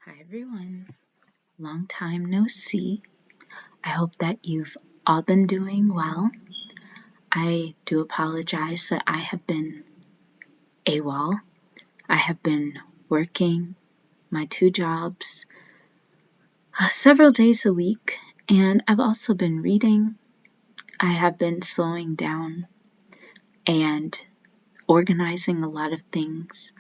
Hi everyone, long time no see. I hope that you've all been doing well. I do apologize that I have been AWOL. I have been working my two jobs several days a week, and I've also been reading. I have been slowing down and organizing a lot of things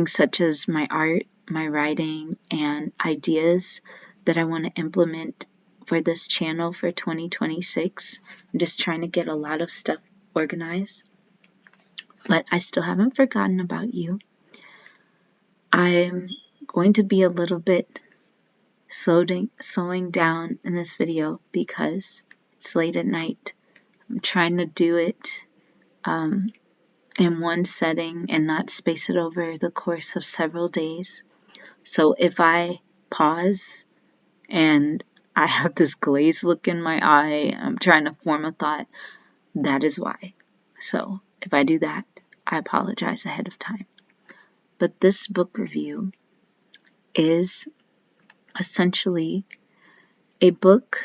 such as my art, my writing, and ideas that I want to implement for this channel for 2026. I'm just trying to get a lot of stuff organized, but I still haven't forgotten about you. I'm going to be a little bit slowing down in this video because it's late at night. I'm trying to do it in one setting and not space it over the course of several days. So if I pause and I have this glazed look in my eye, I'm trying to form a thought, that is why. So if I do that, I apologize ahead of time. But this book review is essentially a book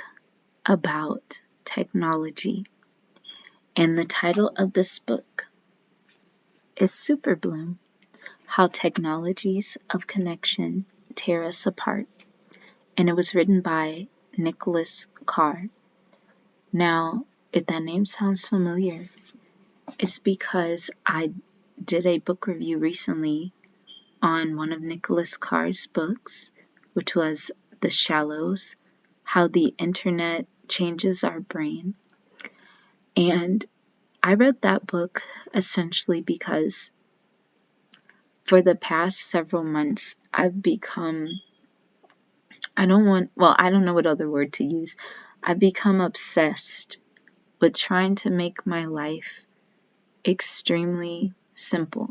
about technology. And the title of this book is Superbloom: How Technologies of Connection Tear Us Apart. And it was written by Nicholas Carr. Now, if that name sounds familiar, it's because I did a book review recently on one of Nicholas Carr's books, which was The Shallows: How the Internet Changes Our Brain. And I read that book essentially because for the past several months, I've become, I don't know what other word to use. I've become obsessed with trying to make my life extremely simple.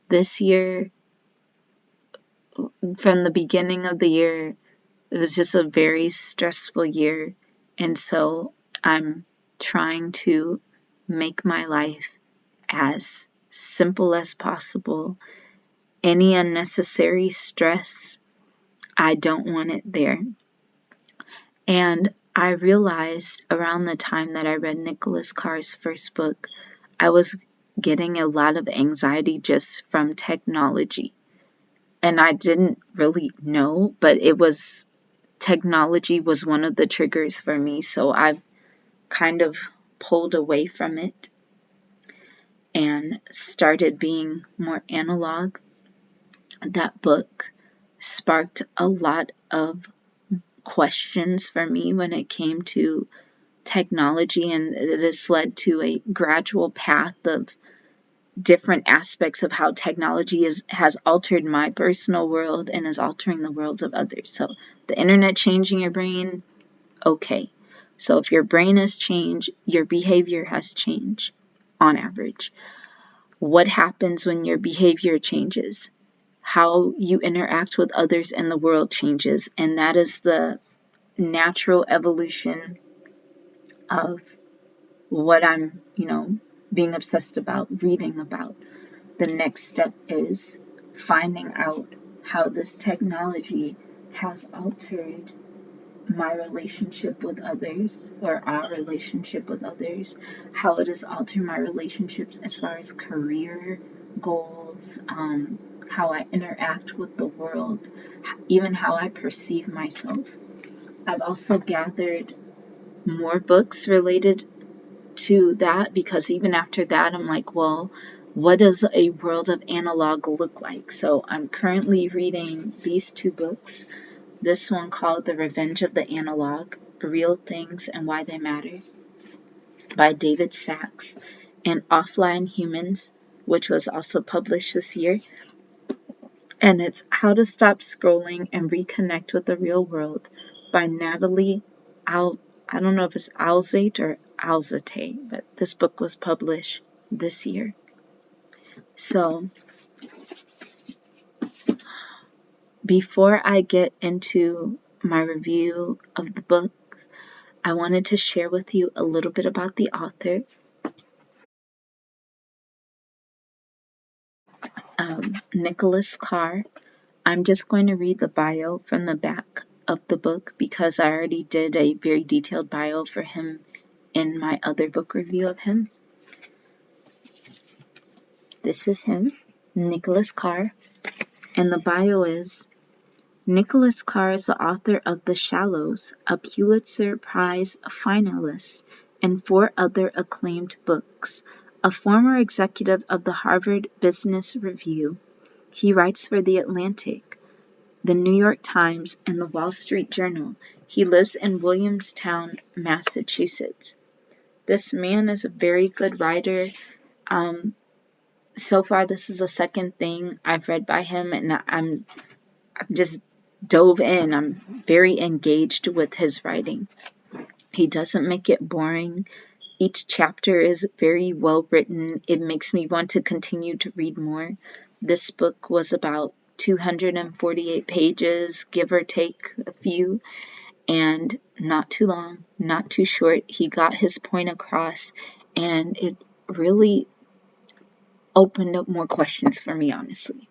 This year, from the beginning of the year, it was just a very stressful year. And so I'm trying to make my life as simple as possible. Any unnecessary stress, I don't want it there. And I realized around the time that I read Nicholas Carr's first book, I was getting a lot of anxiety just from technology. And I didn't really know, but technology was one of the triggers for me. So I've kind of pulled away from it and started being more analog. That book sparked a lot of questions for me when it came to technology, and this led to a gradual path of different aspects of how technology has altered my personal world and is altering the worlds of others. So the internet changing your brain, okay. So if your brain has changed, your behavior has changed on average. What happens when your behavior changes? How you interact with others in the world changes, and that is the natural evolution of what I'm, being obsessed about, reading about. The next step is finding out how this technology has altered my relationship with others, or our relationship with others, how it has altered my relationships as far as career goals, how I interact with the world, even how I perceive myself. I've also gathered more books related to that, because even after that, I'm like, well, what does a world of analog look like? So I'm currently reading these two books. This one called The Revenge of the Analog: Real Things and Why They Matter by David Sachs, and Offline Humans, which was also published this year. And it's How to Stop Scrolling and Reconnect with the Real World by Natalie I don't know if it's Alzate or Alzate, but this book was published this year. So before I get into my review of the book, I wanted to share with you a little bit about the author. Nicholas Carr. I'm just going to read the bio from the back of the book because I already did a very detailed bio for him in my other book review of him. This is him, Nicholas Carr, and the bio is: Nicholas Carr is the author of The Shallows, a Pulitzer Prize finalist, and 4 other acclaimed books. A former executive of the Harvard Business Review, he writes for The Atlantic, The New York Times, and The Wall Street Journal. He lives in Williamstown, Massachusetts. This man is a very good writer. So far, this is the second thing I've read by him, and I'm just dove in. I'm very engaged with his writing. He doesn't make it boring. Each chapter is very well written. It makes me want to continue to read more. This book was about 248 pages, give or take a few, and not too long, not too short. He got his point across, and it really opened up more questions for me, honestly.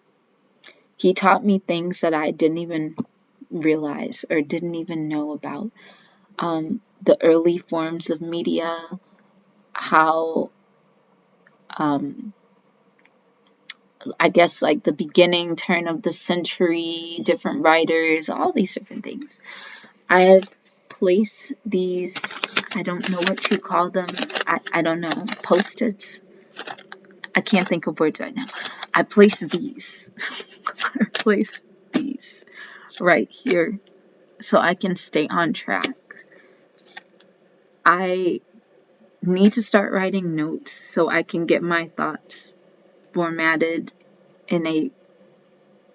He taught me things that I didn't even realize or didn't even know about. The early forms of media, how, I guess, like the beginning, turn of the century, different writers, all these different things. I have placed these, I don't know what you call them, I don't know, Post-its. I can't think of words right now. I placed these. I placed these right here so I can stay on track. I need to start writing notes so I can get my thoughts formatted in a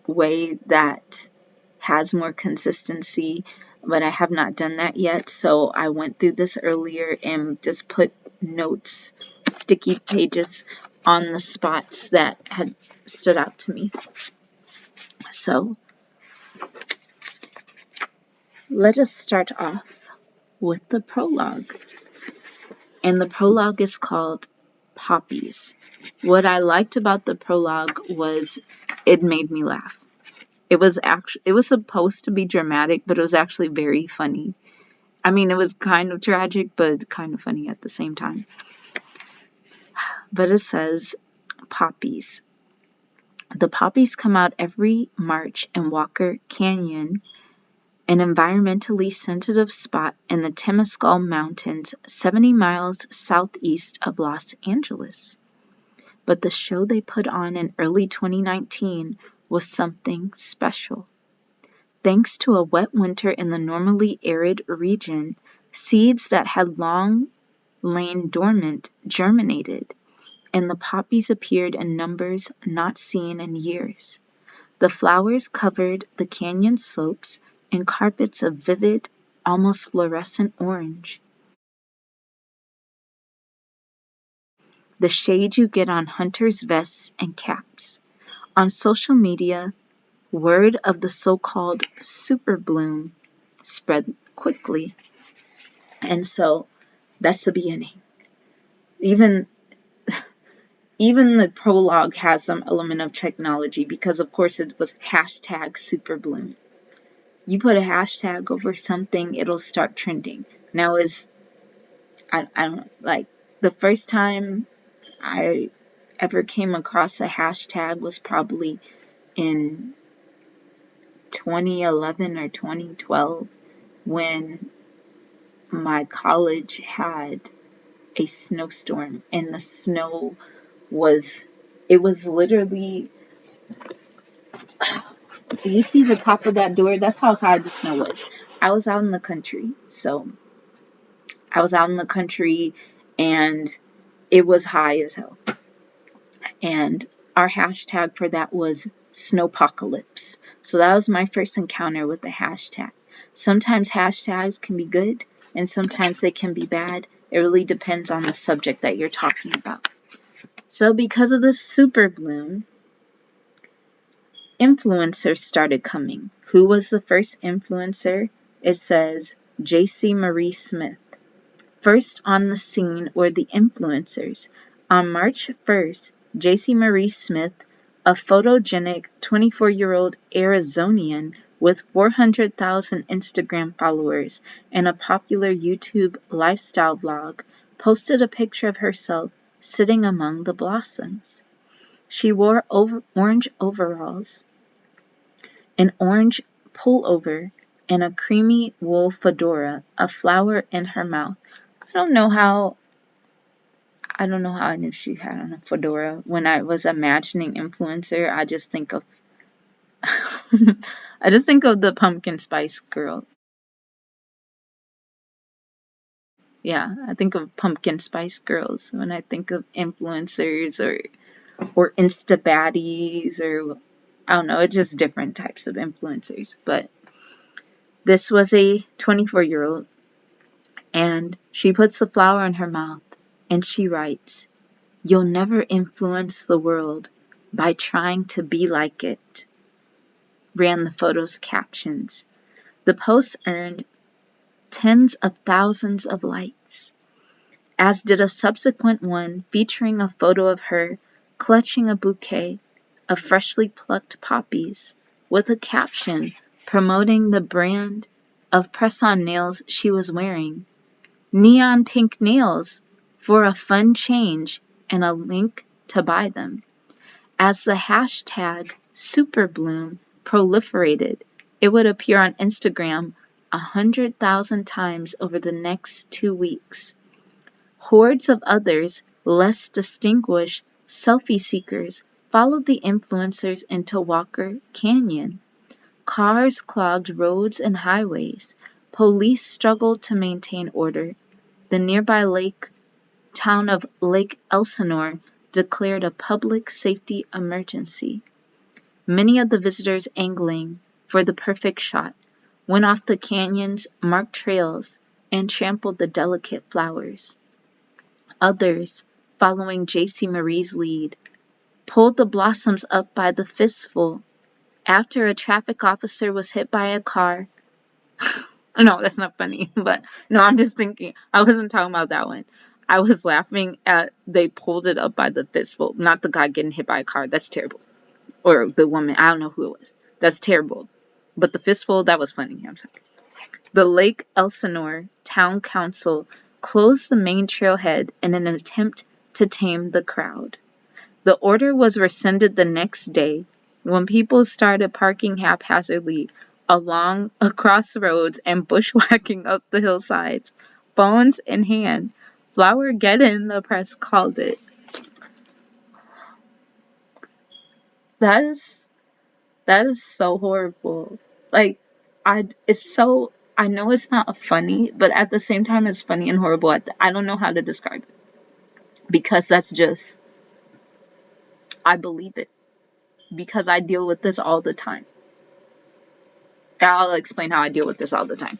way that has more consistency, but I have not done that yet. So I went through this earlier and just put notes, sticky pages on the spots that had stood out to me. So let us start off with the prologue. And the prologue is called Poppies. What I liked about the prologue was it made me laugh. It was supposed to be dramatic, but it was actually very funny. I mean, it was kind of tragic, but kind of funny at the same time. But it says, poppies. The poppies come out every March in Walker Canyon, an environmentally sensitive spot in the Temescal Mountains, 70 miles southeast of Los Angeles. But the show they put on in early 2019 was something special. Thanks to a wet winter in the normally arid region, seeds that had long lain dormant germinated, and the poppies appeared in numbers not seen in years. The flowers covered the canyon slopes in carpets of vivid, almost fluorescent orange. The shade you get on hunters' vests and caps. On social media, word of the so-called Superbloom spread quickly. And so that's the beginning. Even the prologue has some element of technology because, of course, it was hashtag Superbloom. You put a hashtag over something, it'll start trending. Now I don't like, the first time I ever came across a hashtag was probably in 2011 or 2012 when my college had a snowstorm, and the snow was literally, do you see the top of that door? That's how high the snow was. I was out in the country, and it was high as hell. And our hashtag for that was snowpocalypse. So that was my first encounter with the hashtag. Sometimes hashtags can be good, and sometimes they can be bad. It really depends on the subject that you're talking about. So because of this Superbloom, influencers started coming. Who was the first influencer? It says J.C. Marie Smith. First on the scene were the influencers. On March 1st, J.C. Marie Smith a photogenic 24-year-old Arizonian with 400,000 Instagram followers and a popular YouTube lifestyle vlog, posted a picture of herself sitting among the blossoms. She wore orange overalls, an orange pullover, and a creamy wool fedora, a flower in her mouth. I don't know how I knew she had on a fedora. When I was imagining influencer, I just think of the pumpkin spice girl. Yeah, I think of pumpkin spice girls when I think of influencers or Insta baddies, or I don't know, it's just different types of influencers. But this was a 24-year-old, and she puts the flower in her mouth and she writes, "You'll never influence the world by trying to be like it," ran the photo's captions. The post earned tens of thousands of likes, as did a subsequent one featuring a photo of her clutching a bouquet of freshly plucked poppies with a caption promoting the brand of press-on nails she was wearing. Neon pink nails for a fun change, and a link to buy them. As the hashtag Superbloom proliferated, it would appear on Instagram 100,000 times over the next 2 weeks. Hordes of others, less distinguished selfie seekers, followed the influencers into Walker Canyon. Cars clogged roads and highways. Police struggled to maintain order. The nearby town of Lake Elsinore declared a public safety emergency. Many of the visitors angling for the perfect shot went off the canyon's marked trails and trampled the delicate flowers. Others, following J.C. Marie's lead, pulled the blossoms up by the fistful after a traffic officer was hit by a car. No, that's not funny, but no, I'm just thinking, I wasn't talking about that one. I was laughing at they pulled it up by the fistful, not the guy getting hit by a car. That's terrible. Or the woman, I don't know who it was. That's terrible. But the fistful, that was funny. I'm sorry. The Lake Elsinore Town Council closed the main trailhead in an attempt to tame the crowd. The order was rescinded the next day when people started parking haphazardly across roads and bushwhacking up the hillsides, phones in hand. Flowergeddon, the press called it. That is so horrible. Like, I know it's not funny, but at the same time it's funny and horrible. I don't know how to describe it, because that's just, I believe it, because I deal with this all the time. I'll explain how I deal with this all the time.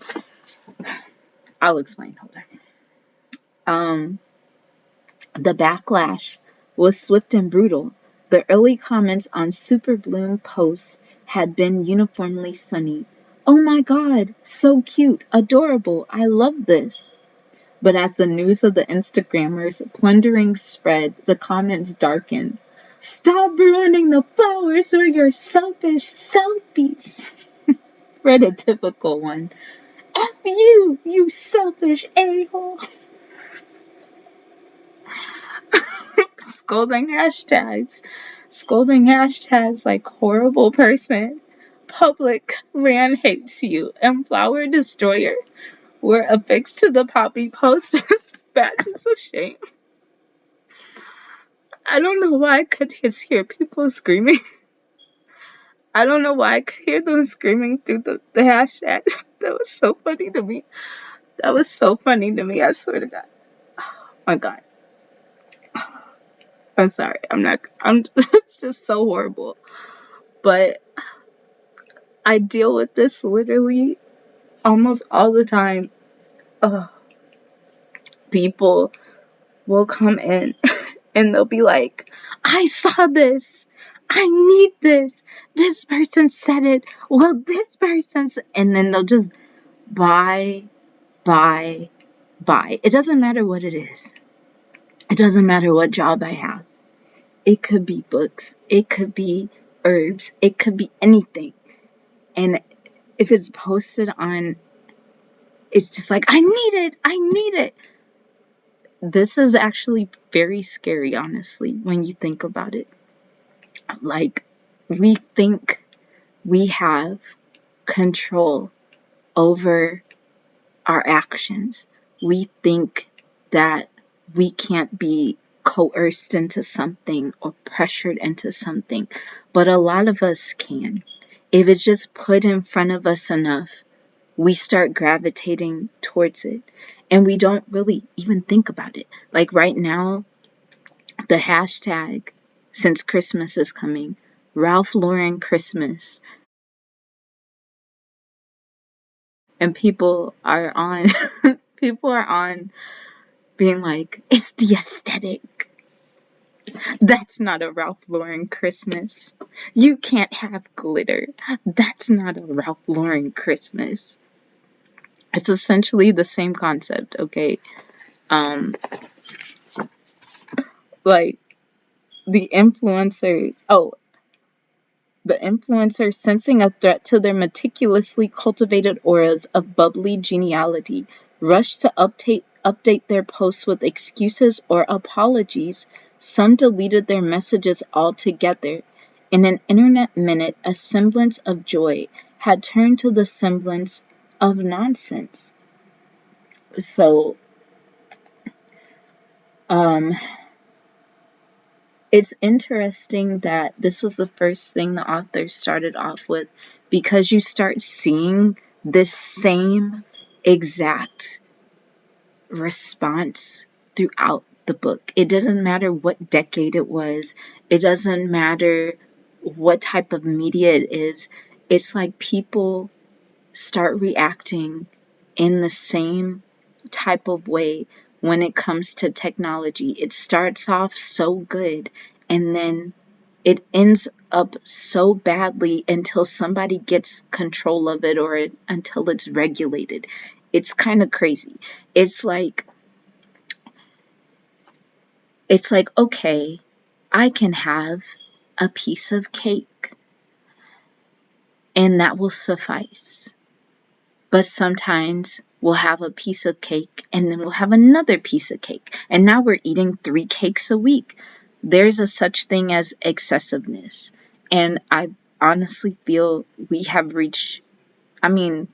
I'll explain. Hold on. The backlash was swift and brutal. The early comments on Superbloom posts had been uniformly sunny. "Oh my God, so cute, adorable, I love this." But as the news of the Instagrammers' plundering spread, the comments darkened. "Stop ruining the flowers or your selfish selfies." Read a typical one. "F you, you selfish a-hole." Scolding hashtags like "horrible person," "public land hates you," and "flower destroyer" were affixed to the poppy posts as badges of shame. I don't know why I could just hear people screaming. I don't know why I could hear them screaming through the hashtag. That was so funny to me. I swear to God. Oh my God. I'm sorry. It's just so horrible. But I deal with this literally almost all the time. People will come in and they'll be like, "I saw this. I need this. This person said it. Well, this person's," and then they'll just buy. It doesn't matter what it is. It doesn't matter what job I have. It could be books, it could be herbs, it could be anything. And if it's posted on, it's just like, I need it, I need it. This is actually very scary, honestly, when you think about it. Like, we think we have control over our actions. We think that we can't be coerced into something or pressured into something, but a lot of us can. If it's just put in front of us enough, we start gravitating towards it, and we don't really even think about it. Like right now, the hashtag, since Christmas is coming, Ralph Lauren Christmas, and people are on people are on being like, it's the aesthetic. That's not a Ralph Lauren Christmas. You can't have glitter. That's not a Ralph Lauren Christmas. It's essentially the same concept, okay? Um, like the influencers. Oh, the influencers, sensing a threat to their meticulously cultivated auras of bubbly geniality, rush to update their posts with excuses or apologies. Some deleted their messages altogether. In an internet minute, a semblance of joy had turned to the semblance of nonsense. So, um, it's interesting that this was the first thing the author started off with, because you start seeing this same exact response throughout the book. It doesn't matter what decade it was, it doesn't matter what type of media it is. It's like people start reacting in the same type of way when it comes to technology. It starts off so good, and then it ends up so badly until somebody gets control of it, or until it's regulated. It's kind of crazy. It's like okay, I can have a piece of cake and that will suffice. But sometimes we'll have a piece of cake and then we'll have another piece of cake. And now we're eating 3 cakes a week. There's a such thing as excessiveness. And I honestly feel we have reached, I mean,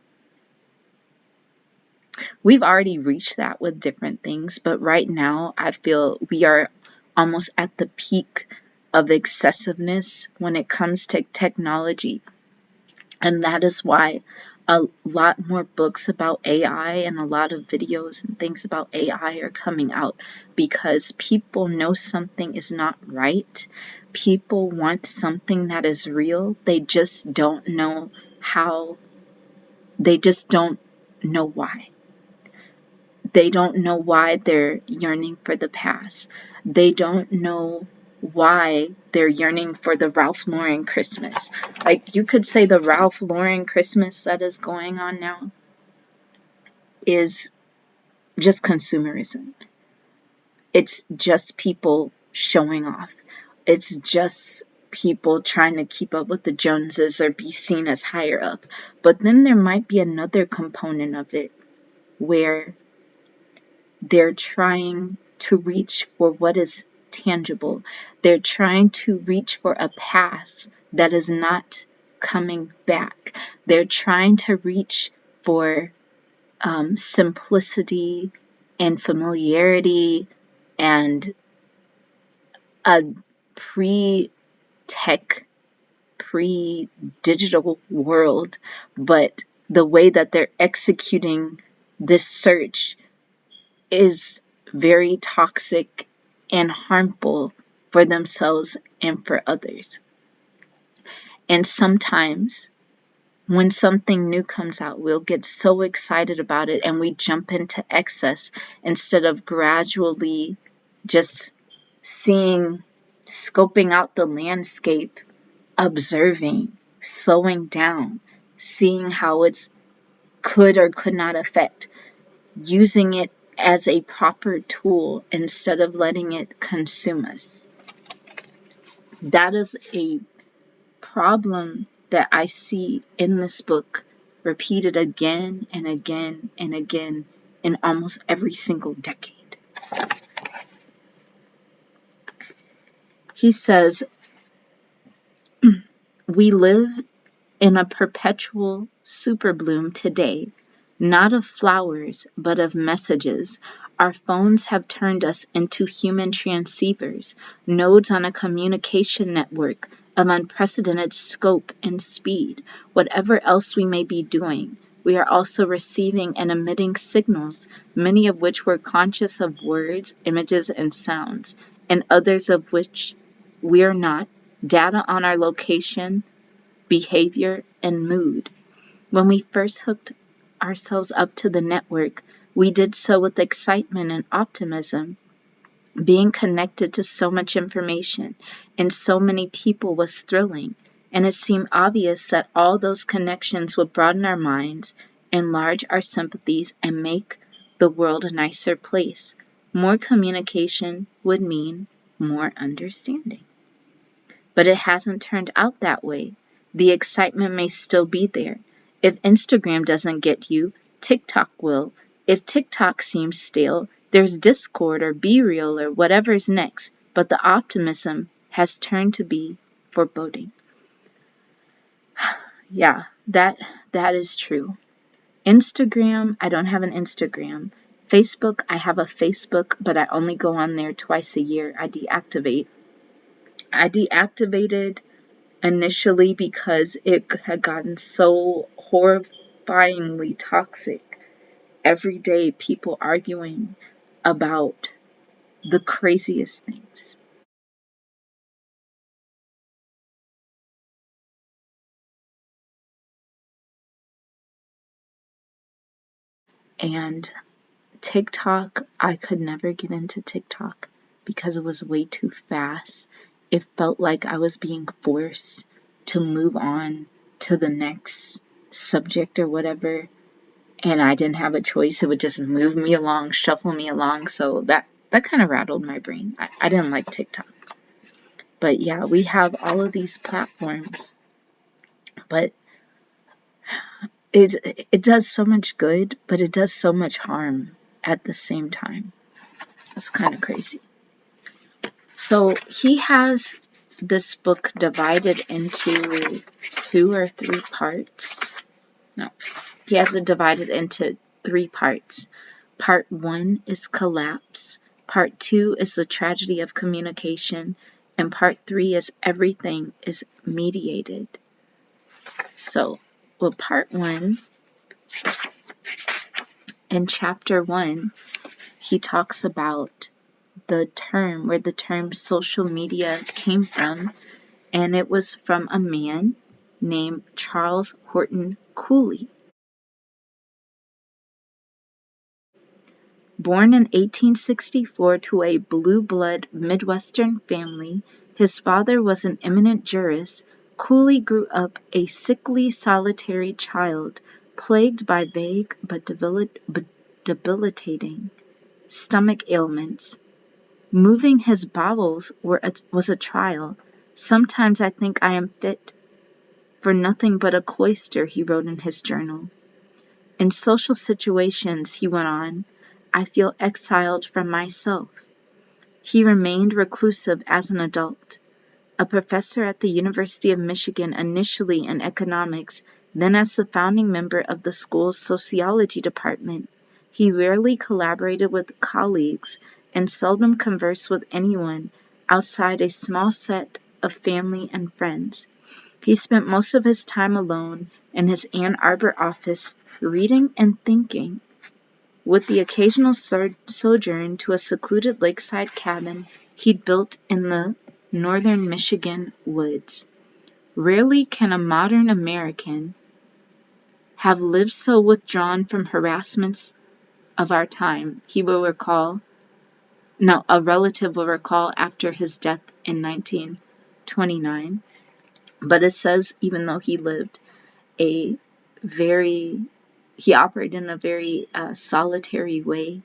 we've already reached that with different things. But right now, I feel we are almost at the peak of excessiveness when it comes to technology. And that is why a lot more books about AI and a lot of videos and things about AI are coming out, because people know something is not right. People want something that is real. They just don't know how. They just don't know why. They don't know why they're yearning for the past. They don't know why they're yearning for the Ralph Lauren Christmas. Like, you could say the Ralph Lauren Christmas that is going on now is just consumerism. It's just people showing off. It's just people trying to keep up with the Joneses or be seen as higher up. But then there might be another component of it where they're trying to reach for what is tangible. They're trying to reach for a past that is not coming back. They're trying to reach for simplicity and familiarity and a pre-tech, pre-digital world. But the way that they're executing this search is very toxic and harmful for themselves and for others. And sometimes when something new comes out, we'll get so excited about it and we jump into excess instead of gradually just scoping out the landscape, observing, slowing down, seeing how it's could or could not affect, using it as a proper tool instead of letting it consume us. That is a problem that I see in this book, repeated again and again and again in almost every single decade. He says, "We live in a perpetual superbloom today, not of flowers, but of messages. Our phones have turned us into human transceivers, nodes on a communication network of unprecedented scope and speed. Whatever else we may be doing, we are also receiving and emitting signals, many of which we're conscious of words, images, and sounds, and others of which we're not. Data on our location, behavior, and mood. When we first hooked ourselves up to the network, we did so with excitement and optimism. Being connected to so much information and so many people was thrilling, and it seemed obvious that all those connections would broaden our minds, enlarge our sympathies, and make the world a nicer place. More communication would mean more understanding. But it hasn't turned out that way. The excitement may still be there. If Instagram doesn't get you, TikTok will. If TikTok seems stale, there's Discord or BeReal or whatever's next, but the optimism has turned to be foreboding." Yeah, that is true. Instagram, I don't have an Instagram. Facebook, I have a Facebook, but I only go on there twice a year. I deactivated initially because it had gotten so horrifyingly toxic. Every day, people arguing about the craziest things. And TikTok, I could never get into TikTok because it was way too fast. It felt like I was being forced to move on to the next subject or whatever, and I didn't have a choice. It would just move me along, shuffle me along. So that kind of rattled my brain. I didn't like TikTok. But yeah, we have all of these platforms, but it does so much good, but it does so much harm at the same time. It's kind of crazy. So he has this book divided into 2 or 3 parts. No, he has it divided into 3 parts. Part 1 is collapse. Part 2 is the tragedy of communication. And part 3 is everything is mediated. So, well, part 1, in chapter 1, he talks about the term, where the term social media came from, and it was from a man named Charles Horton Cooley. Born in 1864 to a blue-blood Midwestern family, his father was an eminent jurist. Cooley grew up a sickly, solitary child, plagued by vague but debilitating stomach ailments. Moving his bowels was a trial. "Sometimes I think I am fit for nothing but a cloister," he wrote in his journal. "In social situations," he went on, "I feel exiled from myself." He remained reclusive as an adult. A professor at the University of Michigan, initially in economics, then as the founding member of the school's sociology department, he rarely collaborated with colleagues and seldom conversed with anyone outside a small set of family and friends. He spent most of his time alone in his Ann Arbor office, reading and thinking, with the occasional sojourn to a secluded lakeside cabin he'd built in the northern Michigan woods. Rarely can a modern American have lived so withdrawn from harassments of our time, a relative will recall after his death in 1929. But it says, even though he lived he operated in a very solitary way.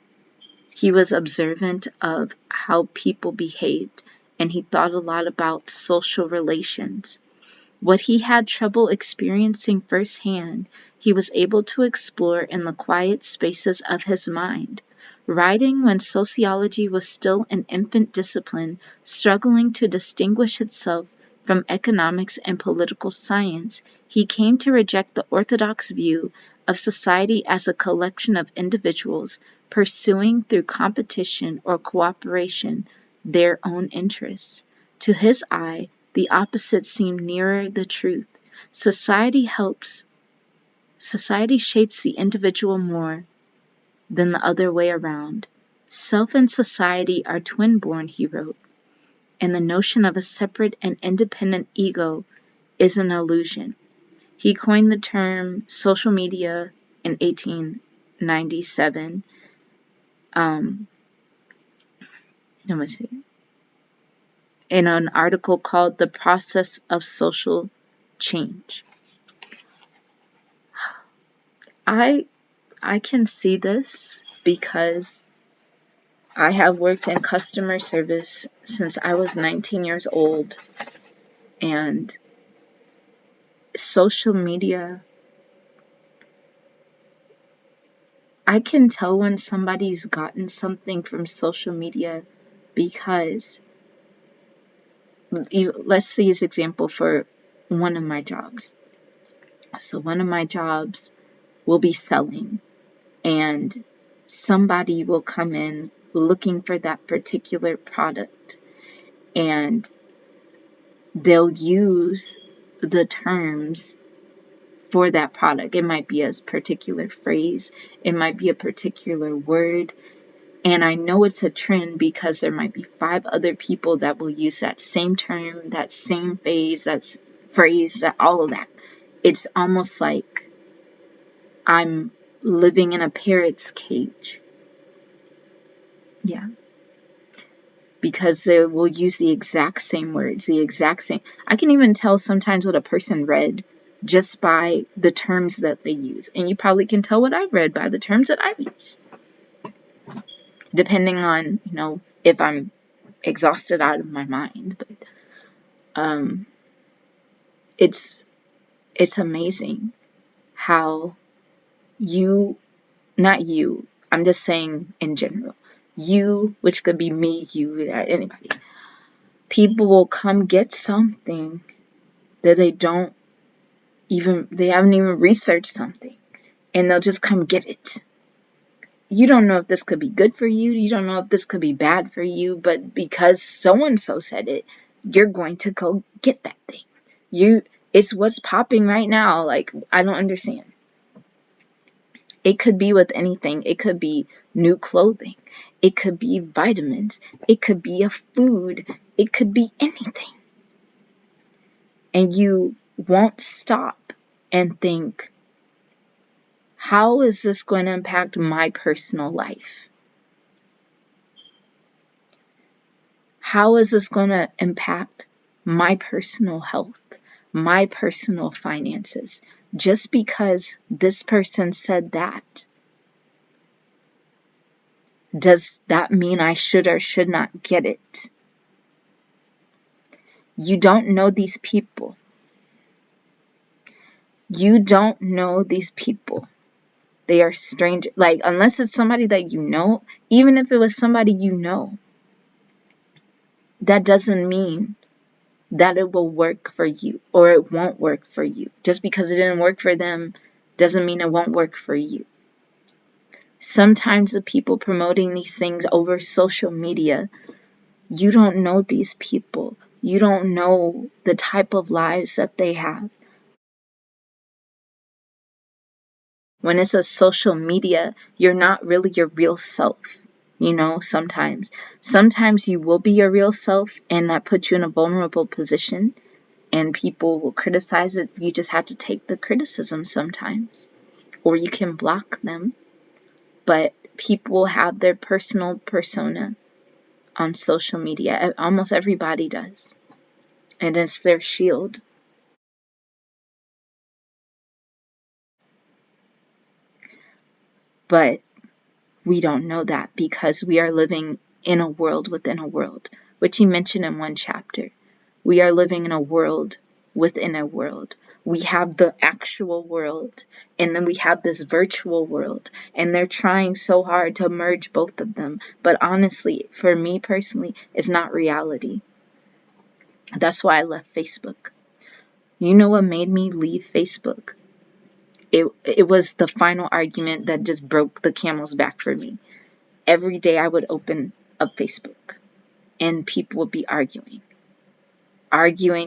He was observant of how people behaved and he thought a lot about social relations. What he had trouble experiencing firsthand, he was able to explore in the quiet spaces of his mind. Writing when sociology was still an infant discipline, struggling to distinguish itself from economics and political science, he came to reject the orthodox view of society as a collection of individuals pursuing through competition or cooperation their own interests. To his eye, the opposite seemed nearer the truth. Society shapes the individual more than the other way around. Self and society are twin-born, he wrote, and the notion of a separate and independent ego is an illusion. He coined the term social media in 1897. Let me see. In an article called The Process of Social Change. I can see this because I have worked in customer service since I was 19 years old, and social media, I can tell when somebody's gotten something from social media because, let's use example for one of my jobs. So one of my jobs will be selling, and somebody will come in looking for that particular product, and they'll use the terms for that product. It might be a particular phrase, it might be a particular word, and I know it's a trend because there might be 5 other people that will use that same term, that same phrase, that all of that. It's almost like I'm living in a parrot's cage. Yeah. Because they will use the exact same words, the exact same. I can even tell sometimes what a person read just by the terms that they use. And you probably can tell what I've read by the terms that I've used. Depending on, if I'm exhausted out of my mind. But it's amazing how I'm just saying in general, which could be me, you, anybody, people will come get something that they haven't even researched something, and they'll just come get it. You don't know if this could be good for you, you don't know if this could be bad for you, but because so-and-so said it, you're going to go get that thing. It's what's popping right now. Like, I don't understand. It could be with anything. It could be new clothing. It could be vitamins. It could be a food. It could be anything. And you won't stop and think, how is this going to impact my personal life? How is this going to impact my personal health, my personal finances? Just because this person said that, does that mean I should or should not get it? You don't know these people. You don't know these people. They are strangers. Like, unless it's somebody that you know, even if it was somebody you know, that doesn't mean that it will work for you or it won't work for you. Just because it didn't work for them doesn't mean it won't work for you. Sometimes the people promoting these things over social media, you don't know these people. You don't know the type of lives that they have. When it's a social media, you're not really your real self. Sometimes. Sometimes you will be your real self, and that puts you in a vulnerable position, and people will criticize it. You just have to take the criticism sometimes, or you can block them. But people have their personal persona on social media. Almost everybody does. And it's their shield. But we don't know that because we are living in a world within a world, which he mentioned in one chapter. We are living in a world within a world. We have the actual world, and then we have this virtual world, and they're trying so hard to merge both of them. But honestly, for me personally, it's not reality. That's why I left Facebook. You know what made me leave Facebook? It was the final argument that just broke the camel's back for me. Every day I would open up Facebook, and people would be arguing.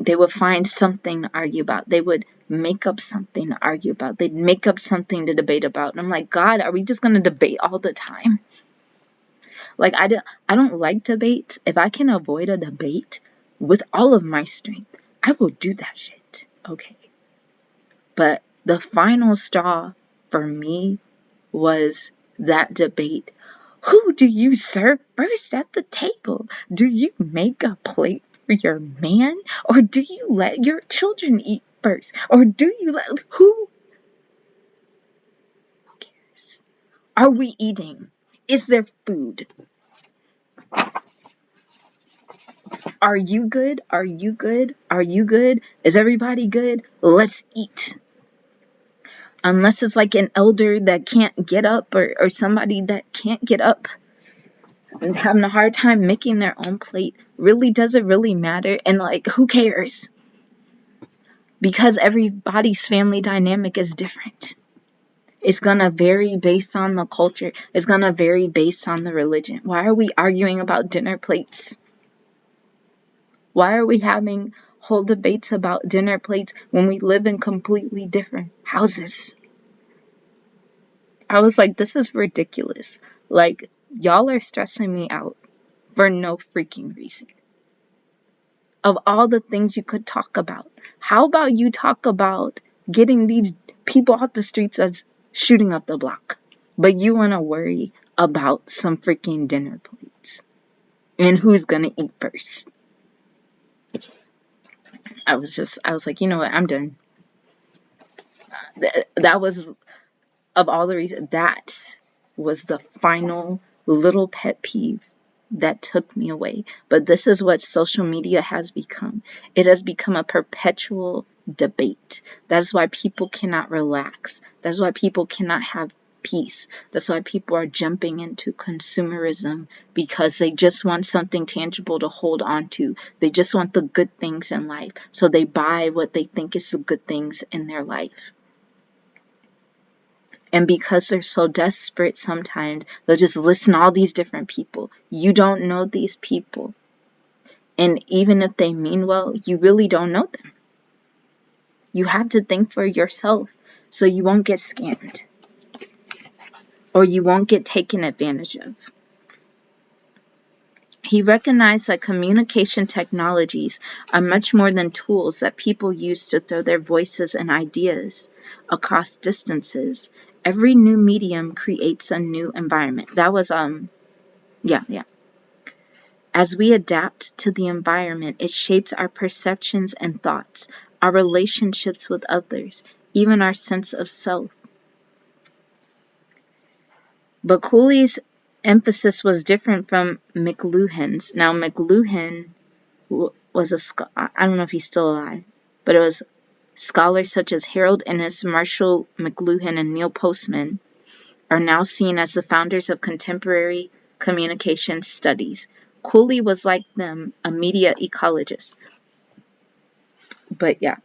They would find something to argue about. They would make up something to argue about. They'd make up something to debate about. And I'm like, God, are we just going to debate all the time? Like, I don't like debates. If I can avoid a debate with all of my strength, I will do that shit. Okay. But the final straw for me was that debate. Who do you serve first at the table? Do you make a plate for your man? Or do you let your children eat first? Or do you let... Who cares? Are we eating? Is there food? Are you good? Are you good? Are you good? Is everybody good? Let's eat. Unless it's like an elder that can't get up, or somebody that can't get up and having a hard time making their own plate. Really, does it really matter? And like, who cares? Because everybody's family dynamic is different. It's going to vary based on the culture. It's going to vary based on the religion. Why are we arguing about dinner plates? Why are we having whole debates about dinner plates when we live in completely different houses? I was like, this is ridiculous. Like, y'all are stressing me out for no freaking reason. Of all the things you could talk about, how about you talk about getting these people off the streets that's shooting up the block? But you want to worry about some freaking dinner plates and who's going to eat first. I was like, you know what? I'm done. That was, of all the reasons, that was the final little pet peeve that took me away. But this is what social media has become. It has become a perpetual debate. That's why people cannot relax. That's why people cannot have peace. That's why people are jumping into consumerism, because they just want something tangible to hold on to. They just want the good things in life. So they buy what they think is the good things in their life. And because they're so desperate sometimes, they'll just listen to all these different people. You don't know these people. And even if they mean well, you really don't know them. You have to think for yourself so you won't get scammed. Or you won't get taken advantage of. He recognized that communication technologies are much more than tools that people use to throw their voices and ideas across distances. Every new medium creates a new environment. That was, yeah. As we adapt to the environment, it shapes our perceptions and thoughts, our relationships with others, even our sense of self. But Cooley's emphasis was different from McLuhan's. Now, McLuhan was I don't know if he's still alive, but it was scholars such as Harold Innis, Marshall McLuhan, and Neil Postman are now seen as the founders of contemporary communication studies. Cooley was, like them, a media ecologist. But yeah,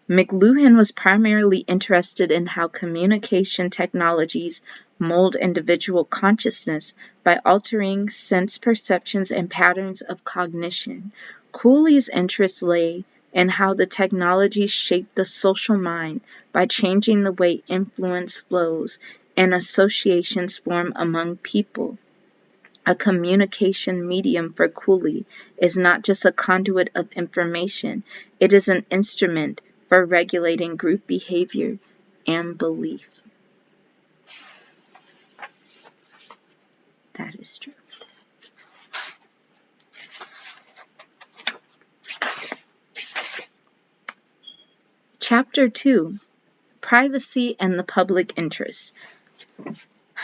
McLuhan was primarily interested in how communication technologies mold individual consciousness by altering sense perceptions and patterns of cognition. Cooley's interest lay in how the technology shaped the social mind by changing the way influence flows and associations form among people. A communication medium for Cooley is not just a conduit of information, it is an instrument for regulating group behavior and belief. That is true. Chapter 2, Privacy and the Public Interest.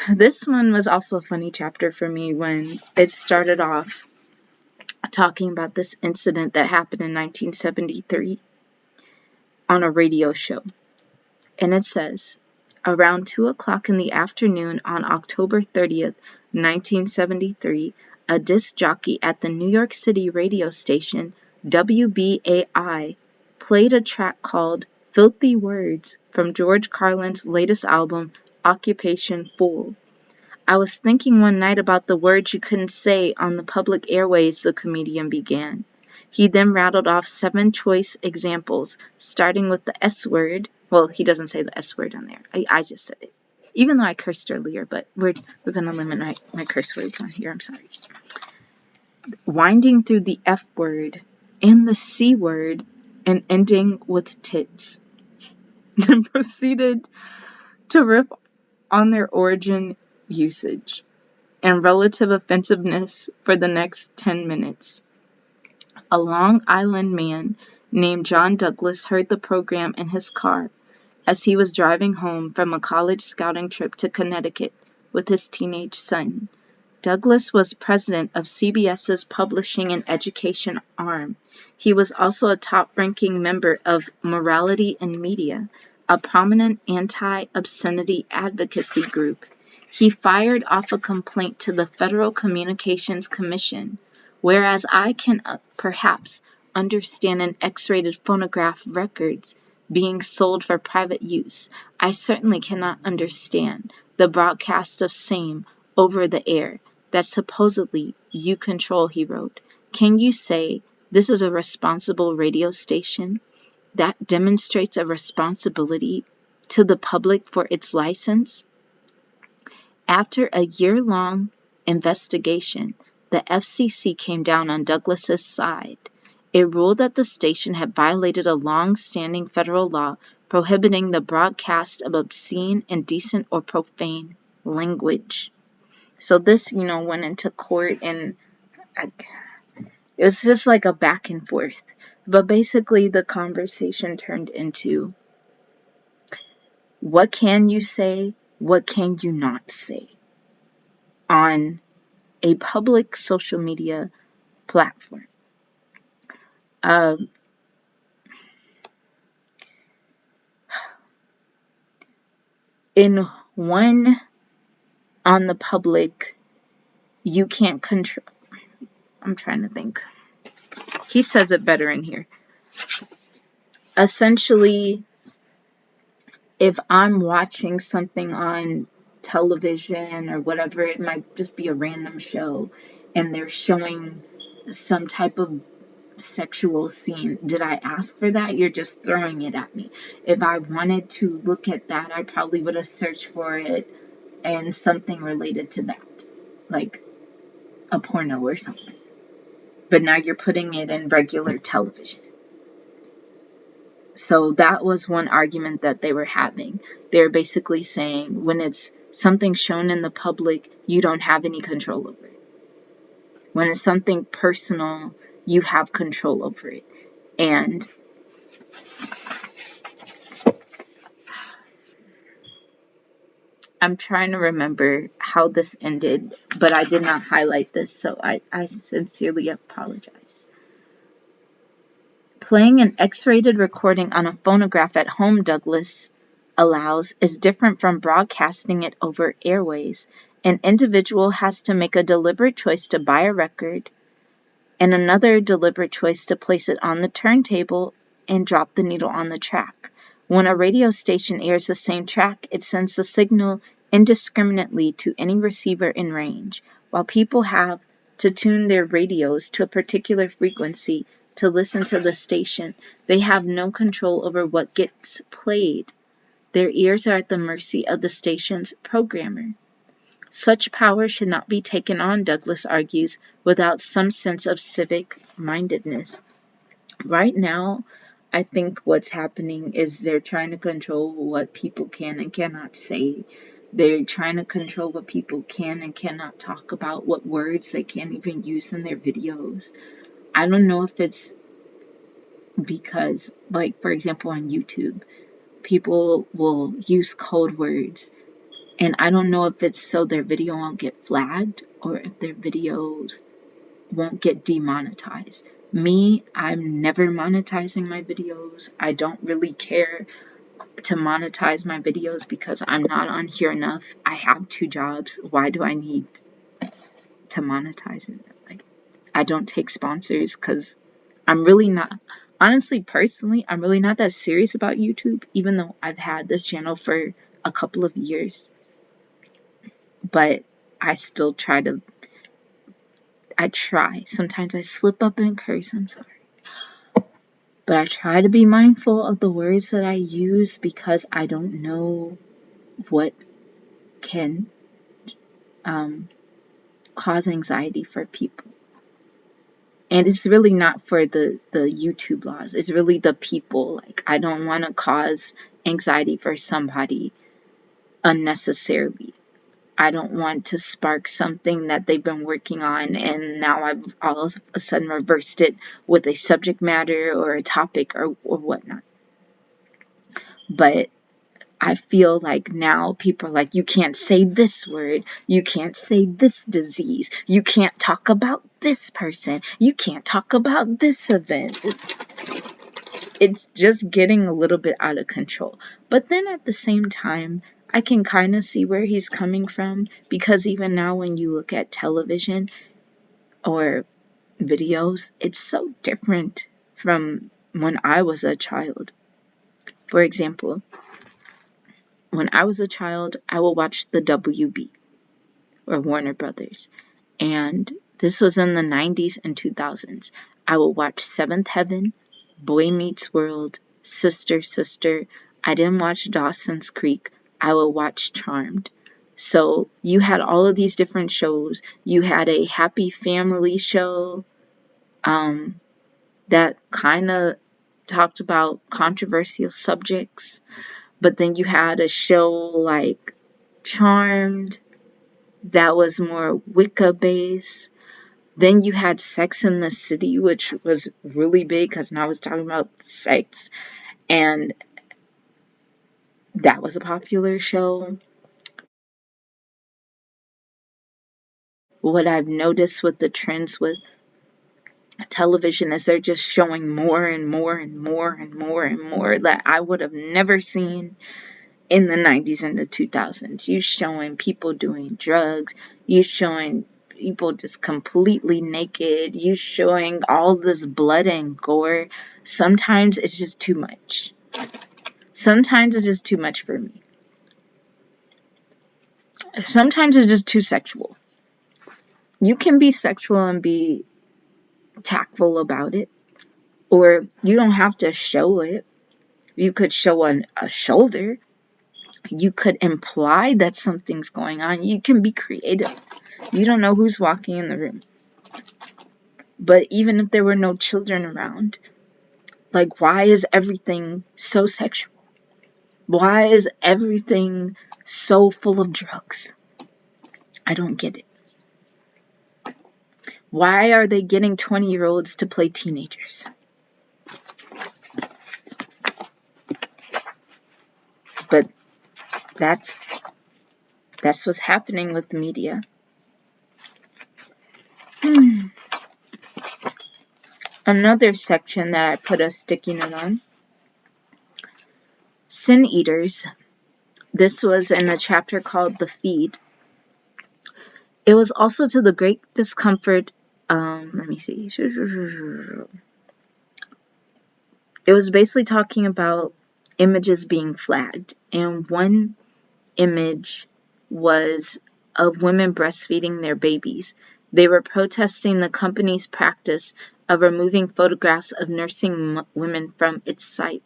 This one was also a funny chapter for me when it started off. talking about this incident that happened in 1973 on a radio show. And it says, around 2 o'clock in the afternoon on October 30th, 1973, a disc jockey at the New York City radio station WBAI played a track called Filthy Words from George Carlin's latest album, Occupation Fool. I was thinking one night about the words you couldn't say on the public airways, the comedian began. He then rattled off 7 choice examples, starting with the S word. Well, he doesn't say the S word on there. I just said it. Even though I cursed earlier, but we're going to limit my curse words on here. I'm sorry. Winding through the F word and the C word and ending with tits. Then proceeded to riff on their origin, usage, and relative offensiveness for the next 10 minutes. A Long Island man named John Douglas heard the program in his car as he was driving home from a college scouting trip to Connecticut with his teenage son. Douglas was president of CBS's publishing and education arm. He was also a top-ranking member of Morality in Media, a prominent anti-obscenity advocacy group. He fired off a complaint to the Federal Communications Commission. Whereas I can perhaps understand an X-rated phonograph records being sold for private use, I certainly cannot understand the broadcast of same over the air that supposedly you control, he wrote. Can you say this is a responsible radio station that demonstrates a responsibility to the public for its license? After a year-long investigation, the FCC came down on Douglas's side. It ruled that the station had violated a long-standing federal law prohibiting the broadcast of obscene, indecent, or profane language. So this, went into court, and it was just like a back and forth. But basically, the conversation turned into, what can you say? What can you not say on a public social media platform? In one, on the public, you can't control. I'm trying to think. He says it better in here. Essentially, if I'm watching something on television or whatever, it might just be a random show, and they're showing some type of sexual scene. Did I ask for that? You're just throwing it at me. If I wanted to look at that, I probably would have searched for it and something related to that, like a porno or something. But now you're putting it in regular television. So that was one argument that they were having. They're basically saying when it's something shown in the public, you don't have any control over it. When it's something personal, you have control over it. And I'm trying to remember how this ended, but I did not highlight this, so I sincerely apologize. Playing an X-rated recording on a phonograph at home, Douglas allows, is different from broadcasting it over airways. An individual has to make a deliberate choice to buy a record and another deliberate choice to place it on the turntable and drop the needle on the track. When a radio station airs the same track, it sends the signal indiscriminately to any receiver in range. While people have to tune their radios to a particular frequency to listen to the station, they have no control over what gets played. Their ears are at the mercy of the station's programmer. Such power should not be taken on, Douglas argues, without some sense of civic mindedness. Right now, I think what's happening is they're trying to control what people can and cannot say. They're trying to control what people can and cannot talk about, what words they can't even use in their videos. I don't know if it's because, like, for example, on YouTube, people will use code words. And I don't know if it's so their video won't get flagged or if their videos won't get demonetized. Me, I'm never monetizing my videos. I don't really care to monetize my videos because I'm not on here enough. I have 2 jobs. Why do I need to monetize it? Like, I don't take sponsors because I'm really not, honestly, personally, I'm really not that serious about YouTube, even though I've had this channel for a couple of years. But I still try. Sometimes I slip up and curse, I'm sorry. But I try to be mindful of the words that I use because I don't know what can cause anxiety for people. And it's really not for the YouTube laws. It's really the people. Like, I don't want to cause anxiety for somebody unnecessarily. I don't want to spark something that they've been working on and now I've all of a sudden reversed it with a subject matter or a topic or whatnot. But I feel like now people are like, you can't say this word, you can't say this disease, you can't talk about this person, you can't talk about this event. It's just getting a little bit out of control. But then at the same time, I can kind of see where he's coming from, because even now when you look at television or videos, it's so different from when I was a child. For example, when I was a child, I would watch the WB or Warner Brothers. And this was in the 90s and 2000s. I would watch Seventh Heaven, Boy Meets World, Sister Sister. I didn't watch Dawson's Creek. I would watch Charmed. So you had all of these different shows. You had a happy family show that kind of talked about controversial subjects. But then you had a show like Charmed that was more Wicca based. Then you had Sex in the City, which was really big because now I was talking about sex. And that was a popular show. What I've noticed with the trends with television is they're just showing more and more and more and more and more that I would have never seen in the 90s and the 2000s. You showing people doing drugs. You showing people just completely naked. You showing all this blood and gore. Sometimes it's just too much. Sometimes it's just too much for me. Sometimes it's just too sexual. You can be sexual and be tactful about it. Or you don't have to show it. You could show a shoulder. You could imply that something's going on. You can be creative. You don't know who's walking in the room. But even if there were no children around, like, why is everything so sexual? Why is everything so full of drugs? I don't get it. Why are they getting 20-year-olds to play teenagers? But that's what's happening with the media. Another section that I put a sticky note on. Sin Eaters. This was in a chapter called The Feed. It was also to the great discomfort. Let me see. It was basically talking about images being flagged. And one image was of women breastfeeding their babies. They were protesting the company's practice of removing photographs of nursing women from its site.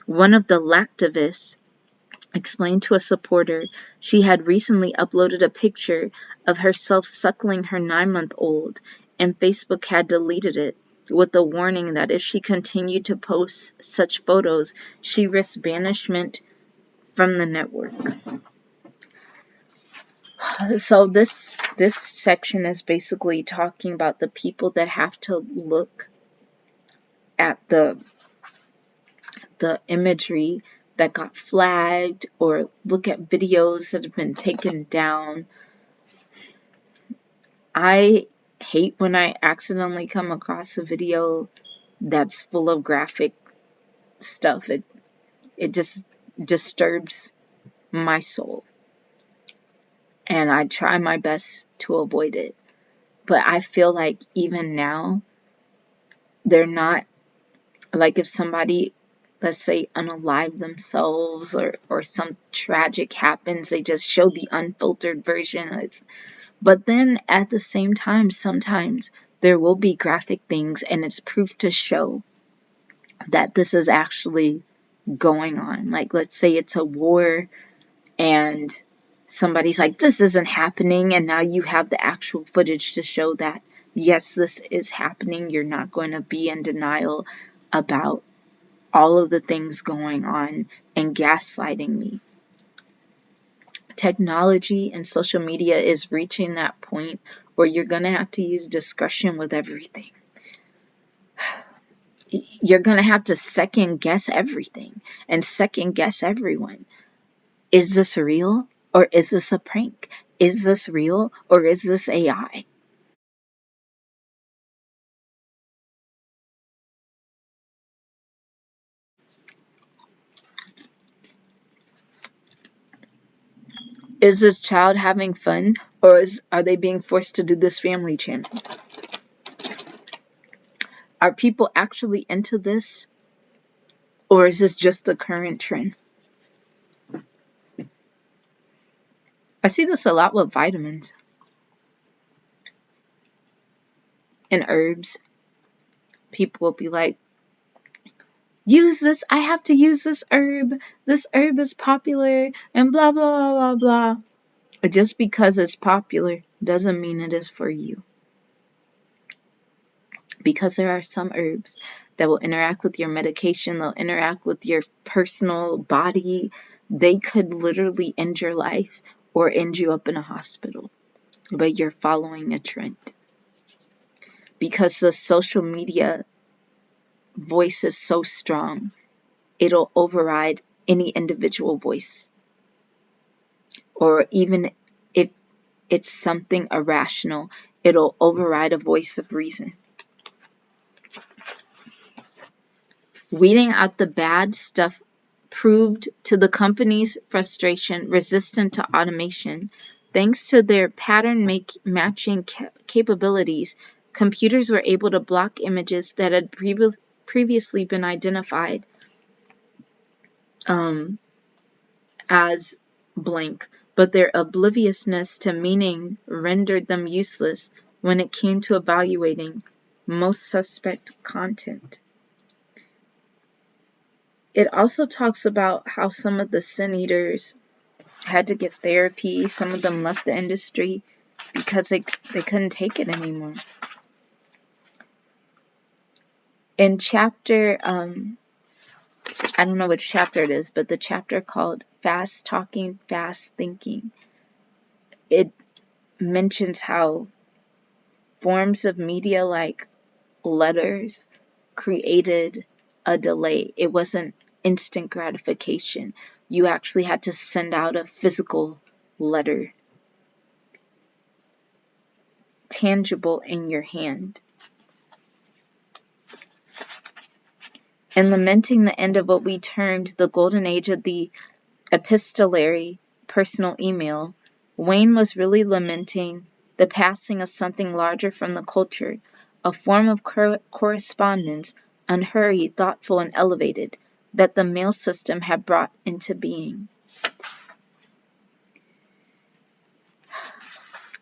One of the lactivists explained to a supporter she had recently uploaded a picture of herself suckling her 9-month-old, and Facebook had deleted it with the warning that if she continued to post such photos, she risked banishment from the network. So this section is basically talking about the people that have to look at the imagery that got flagged or look at videos that have been taken down. I hate when I accidentally come across a video that's full of graphic stuff. It just disturbs my soul. And I try my best to avoid it. But I feel like even now, they're not, like if somebody, let's say, unalive themselves or some tragic happens, they just show the unfiltered version. But then at the same time, sometimes there will be graphic things and it's proof to show that this is actually going on. Like, let's say it's a war and somebody's like, this isn't happening, and now you have the actual footage to show that, yes, this is happening. You're not going to be in denial about all of the things going on and gaslighting me. Technology and social media is reaching that point where you're going to have to use discretion with everything. You're going to have to second guess everything and second guess everyone. Is this real or is this a prank? Is this real or is this AI? Is this child having fun or are they being forced to do this family channel? Are people actually into this or is this just the current trend? I see this a lot with vitamins and herbs. People will be like, use this, I have to use this herb. This herb is popular and blah, blah, blah, blah, blah. But just because it's popular doesn't mean it is for you. Because there are some herbs that will interact with your medication, they'll interact with your personal body. They could literally end your life or end you up in a hospital. But you're following a trend. Because the social media voice is so strong, it'll override any individual voice. Or even if it's something irrational, it'll override a voice of reason. Weeding out the bad stuff proved to the company's frustration resistant to automation. Thanks to their pattern matching capabilities, computers were able to block images that had previously been identified as blank, but their obliviousness to meaning rendered them useless when it came to evaluating most suspect content. It also talks about how some of the sin eaters had to get therapy. Some of them left the industry because they couldn't take it anymore. In chapter, I don't know which chapter it is, but the chapter called Fast Talking, Fast Thinking, it mentions how forms of media like letters created a delay. It wasn't instant gratification. You actually had to send out a physical letter, tangible in your hand. And lamenting the end of what we termed the golden age of the epistolary personal email, Wayne was really lamenting the passing of something larger from the culture, a form of correspondence, unhurried, thoughtful, and elevated, that the mail system had brought into being.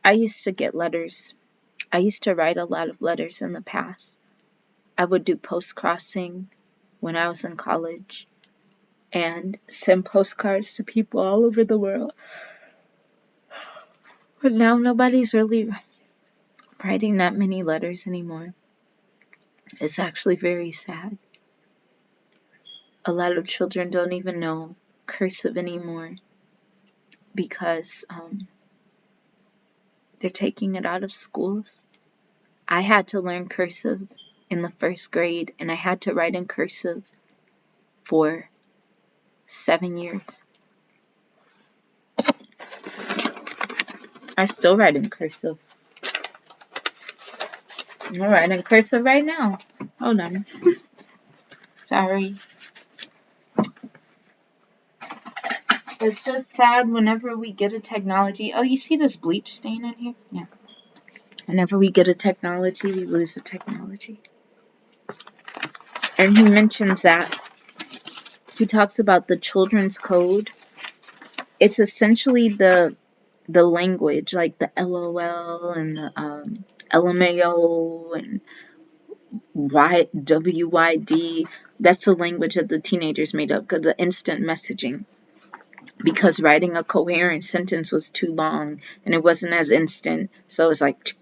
I used to get letters. I used to write a lot of letters in the past. I would do post-crossing when I was in college and send postcards to people all over the world. But now nobody's really writing that many letters anymore. It's actually very sad. A lot of children don't even know cursive anymore because they're taking it out of schools. I had to learn cursive in the first grade, and I had to write in cursive for 7 years. I still write in cursive. All right, in cursive right now. Hold on. Sorry. It's just sad whenever we get a technology. Oh, you see this bleach stain on here? Yeah. Whenever we get a technology, we lose the technology. And he mentions that. He talks about the children's code. It's essentially the language, like the LOL and the LMAO and WYD. That's the language that the teenagers made up, because the instant messaging. Because writing a coherent sentence was too long and it wasn't as instant, so it's like.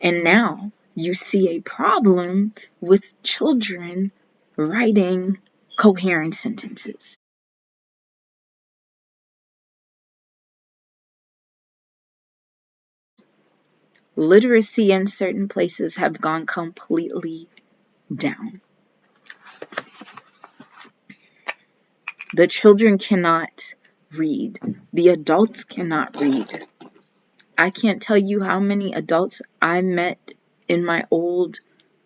And now you see a problem with children writing coherent sentences. Literacy in certain places have gone completely down. The children cannot read. The adults cannot read. I can't tell you how many adults I met in my old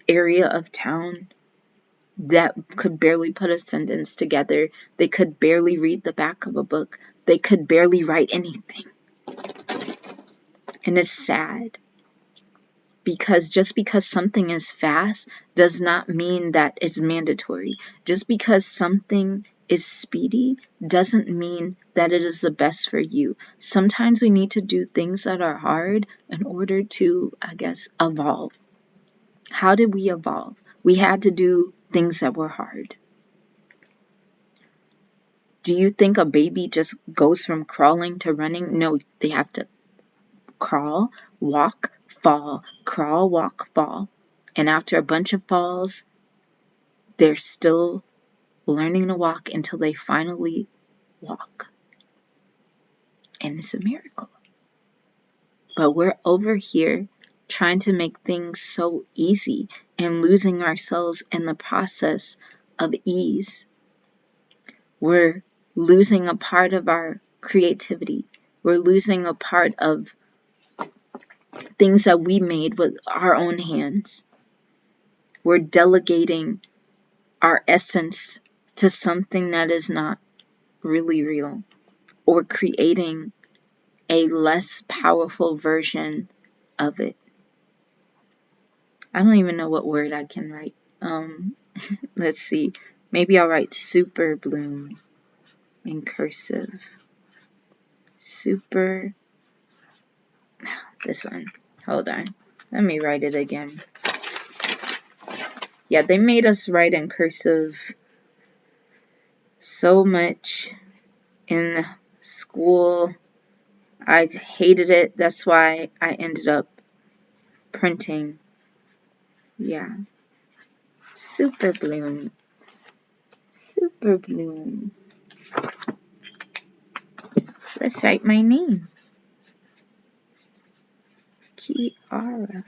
area of town that could barely put a sentence together. They could barely read the back of a book. They could barely write anything. And it's sad. Because just because something is fast does not mean that it's mandatory. Just because something is speedy doesn't mean that it is the best for you. Sometimes we need to do things that are hard in order to, I guess, evolve. How did we evolve? We had to do things that were hard. Do you think a baby just goes from crawling to running? No, they have to crawl, walk, fall, crawl, walk, fall. And after a bunch of falls, they're still learning to walk until they finally walk. And it's a miracle. But we're over here trying to make things so easy and losing ourselves in the process of ease. We're losing a part of our creativity. We're losing a part of things that we made with our own hands. We're delegating our essence to something that is not really real, or creating a less powerful version of it. I don't even know what word I can write. Let's see. Maybe I'll write Superbloom in cursive. Super. This one. Hold on. Let me write it again. Yeah, they made us write in cursive so much in school. I hated it. That's why I ended up printing. Yeah. Superbloom. Superbloom. Let's write my name. Kiara.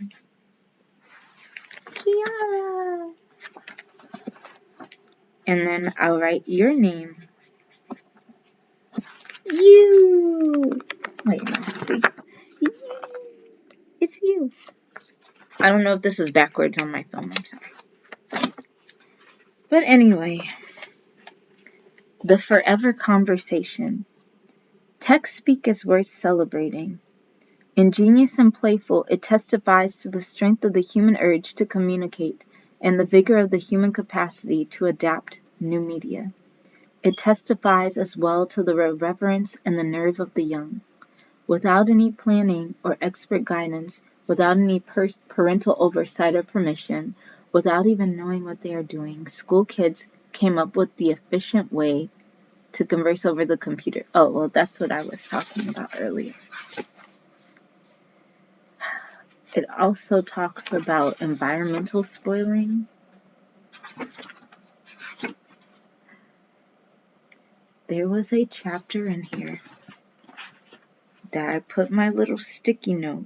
Kiara. And then I'll write your name. You. Wait, no, see. You. It's you. I don't know if this is backwards on my phone. I'm sorry. But anyway, the forever conversation. Text speak is worth celebrating. Ingenious and playful, it testifies to the strength of the human urge to communicate and the vigor of the human capacity to adapt new media. It testifies as well to the reverence and the nerve of the young. Without any planning or expert guidance, without any parental oversight or permission, without even knowing what they are doing, school kids came up with the efficient way to converse over the computer. Oh, well, that's what I was talking about earlier. It also talks about environmental spoiling. There was a chapter in here that I put my little sticky note,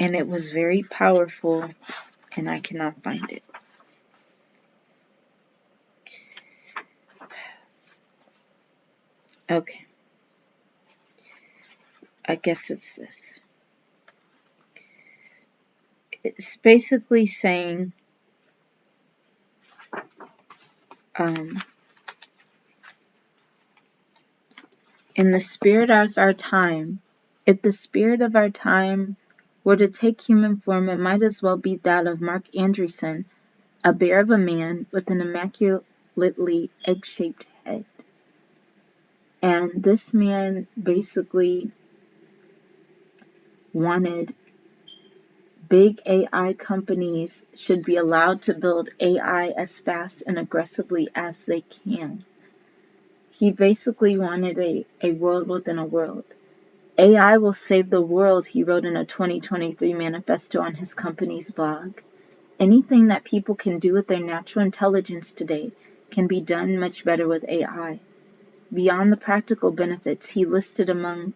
and it was very powerful, and I cannot find it. Okay. I guess it's this. it's basically saying, in the spirit of our time, if the spirit of our time were to take human form, it might as well be that of Mark Andreessen, a bear of a man with an immaculately egg-shaped head. And this man basically wanted big AI companies should be allowed to build AI as fast and aggressively as they can. He basically wanted a world within a world. AI will save the world, he wrote in a 2023 manifesto on his company's blog. Anything that people can do with their natural intelligence today can be done much better with AI. Beyond the practical benefits, he listed among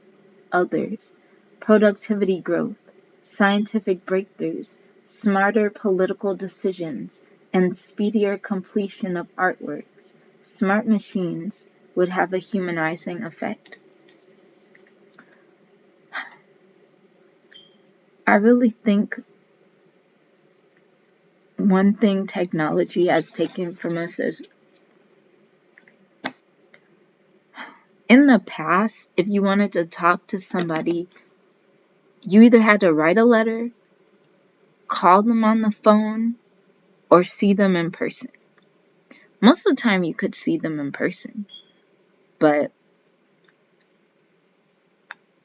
others productivity growth, scientific breakthroughs, smarter political decisions, and speedier completion of artworks. Smart machines would have a humanizing effect. I really think one thing technology has taken from us is, in the past, if you wanted to talk to somebody, you either had to write a letter, call them on the phone, or see them in person. Most of the time you could see them in person, but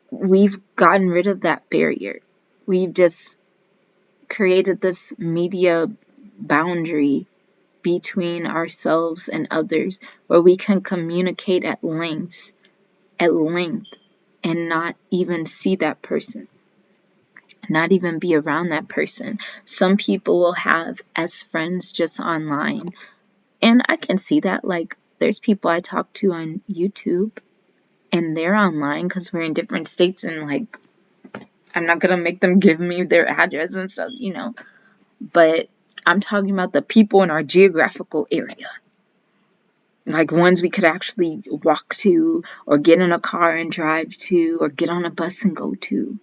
we've gotten rid of that barrier. We've just created this media boundary between ourselves and others where we can communicate at length and not even see that person, not even be around that person. Some people will have as friends just online, and I can see that. Like, there's people I talk to on YouTube and they're online because we're in different states, and like, I'm not gonna make them give me their address and stuff, but I'm talking about the people in our geographical area, like ones we could actually walk to or get in a car and drive to or get on a bus and go to.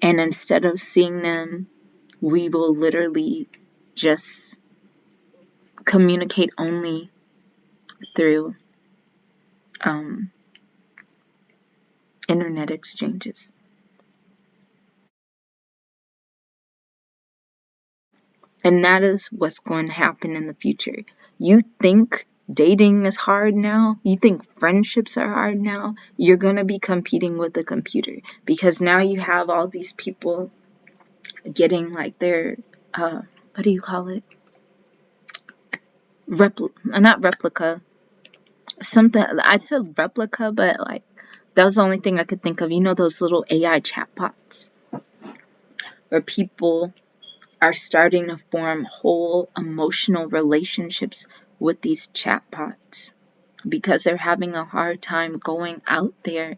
And instead of seeing them, we will literally just communicate only through internet exchanges. And that is what's going to happen in the future. You think dating is hard now? You think friendships are hard now? You're going to be competing with the computer, because now you have all these people getting like their, what do you call it? Not replica. Something, I said replica, but like, that was the only thing I could think of. You know, those little AI chatbots where people are starting to form whole emotional relationships with these chatbots because they're having a hard time going out there